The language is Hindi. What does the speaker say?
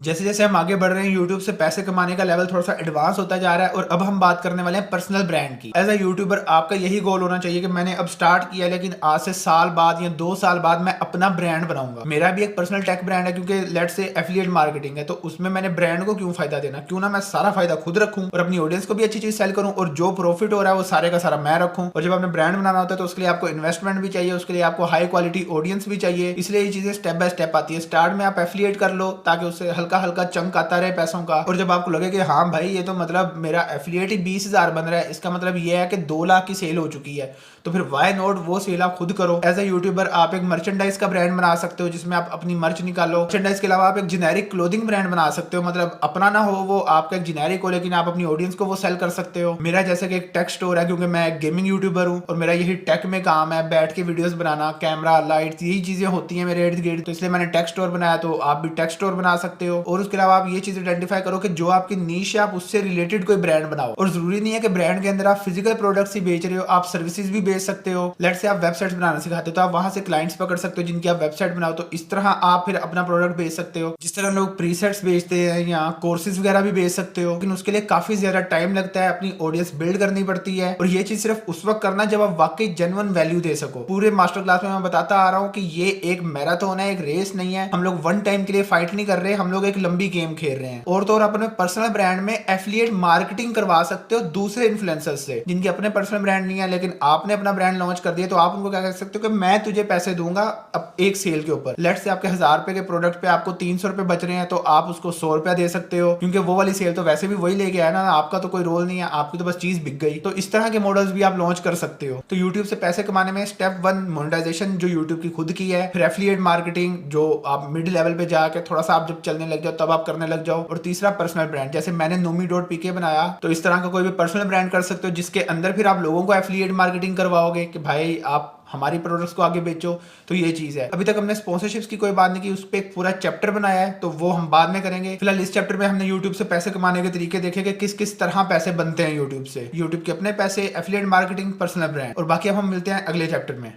जैसे जैसे हम आगे बढ़ रहे हैं यूट्यूब से पैसे कमाने का लेवल थोड़ा सा एडवांस होता जा रहा है और अब हम बात करने वाले हैं पर्सनल ब्रांड की। एज अ यूट्यूबर आपका यही गोल होना चाहिए कि मैंने अब स्टार्ट किया है, लेकिन आज से साल बाद या 2 साल बाद मैं अपना ब्रांड बनाऊंगा। मेरा भी एक पर्सनल टेक ब्रांड है, क्योंकि लेट्स से एफिलिएट मार्केटिंग है, तो उसमें मैंने ब्रांड को क्यों फायदा देना, क्यों ना मैं सारा फायदा खुद रखूं और अपनी ऑडियंस को भी अच्छी चीज सेल करूं और जो प्रॉफिट हो रहा है वो सारे का सारा मैं रखूं। और जब आपने ब्रांड बनाना होता है तो उसके लिए आपको इन्वेस्टमेंट भी चाहिए, उसके लिए आपको हाई क्वालिटी ऑडियंस भी चाहिए, इसलिए ये चीजें स्टेप बाय स्टेप आती है। स्टार्ट में आप एफिलिएट कर लो ताकि उससे हल्का हल्का चंक आता रहे पैसों का, और जब आपको लगे कि हाँ भाई ये तो मतलब मेरा एफिलिएट ही 20,000 बन रहा है, इसका मतलब ये है कि 2 लाख की सेल हो चुकी है, तो फिर वाई नॉट वो सेल आप खुद करो। एज ए यूट्यूबर आप एक मर्चेंडाइज का ब्रांड बना सकते हो जिसमें आप अपनी मर्च निकालो। मर्चेंडाइज के अलावा आप एक जेनेरिक क्लोथिंग ब्रांड बना सकते हो, मतलब अपना ना हो वो, आपका एक जेनेरिक हो, लेकिन आप अपनी ऑडियंस को वो सेल कर सकते हो। मेरा जैसे कि एक टेक स्टोर है, क्योंकि मैं एक गेमिंग यूट्यूबर हूँ और मेरा यही टेक में काम है, बैठ के वीडियोस बनाना, कैमरा लाइट्स यही चीजें होती हैं मेरे इर्द गिर्द, तो इसलिए मैंने टेक स्टोर बनाया। तो आप भी टेक स्टोर बना सकते हो और उसके अलावा आप ये चीज आइडेंटिफाई करो कि जो आपकी नीश है आप उससे रिलेटेड कोई ब्रांड बनाओ। और जरूरी नहीं है कि ब्रांड के अंदर आप फिजिकल प्रोडक्ट्स ही बेच रहे हो, आप सर्विसेज भी बेच सकते हो। लेट से आप वेबसाइट्स बनाना सिखाते हो तो आप वहां से क्लाइंट्स पकड़ सकते हो जिनकी आप वेबसाइट बनाओ, तो इस तरह आप फिर अपना प्रोडक्ट बेच सकते हो। जिस तरह लोग प्रीसेट्स बेचते हैं या कोर्सेज वगैरह भी बेच सकते हो, लेकिन उसके लिए काफी ज्यादा टाइम लगता है, अपनी ऑडियंस बिल्ड करनी पड़ती है। और ये चीज सिर्फ उस वक्त करना जब आप वाकई जेन्युइन वैल्यू दे सको। पूरे मास्टर क्लास में मैं बताता आ रहा हूँ कि ये एक मैराथन है, एक रेस नहीं है। हम लोग वन टाइम के लिए फाइट नहीं कर रहे, हम लोग एक लंबी गेम खेल रहे हैं। और तो और अपने पर्सनल ब्रांड में एफिलिएट मार्केटिंग करवा सकते हो दूसरे इन्फ्लुएंसर्स से जिनके अपने पर्सनल ब्रांड नहीं है, लेकिन आपने अपना ब्रांड लॉन्च कर दिया, तो आप उनको क्या कह सकते हो कि मैं तुझे पैसे दूंगा अब एक सेल के ऊपर। लेट्स से आपके 1,000 रुपए के प्रोडक्ट पे आपको 300 रुपए बच रहे हैं, तो आप उसको 100 रुपया दे सकते हो, क्योंकि वो वाली सेल तो वैसे भी वही लेके आया ना, आपका तो कोई रोल नहीं है, आपकी तो बस चीज बिक गई। तो इस तरह के मॉडल्स भी आप लॉन्च कर सकते हो। तो यूट्यूब से पैसे कमाने में स्टेप 1 मोनेटाइजेशन जो यूट्यूब की खुद की है, फिर एफिलिएट मार्केटिंग जो आप मिड लेवल पे जाके थोड़ा सा आप जब चलने लग जाओ तब आप करने लग जाओ, और तीसरा पर्सनल ब्रांड। जैसे मैंने nomi.pk बनाया, तो इस तरह का कोई भी पर्सनल ब्रांड कर सकते हो जिसके अंदर फिर आप लोगों को एफिलिएट मार्केटिंग करवाओगे कि भाई आप हमारी प्रोडक्ट्स को आगे बेचो। तो ये चीज है। अभी तक हमने स्पॉन्सरशिप्स की कोई बात नहीं की, उस पर एक पूरा चैप्टर बनाया है, तो वो हम बाद में करेंगे। फिलहाल इस चैप्टर में हमने यूट्यूब से पैसे कमाने के तरीके देखे कि किस किस तरह पैसे बनते हैं यूट्यूब से, यूट्यूब के अपने पैसे, एफिलिएट मार्केटिंग, पर्सनल ब्रांड, और बाकी अब हम मिलते हैं अगले चैप्टर में।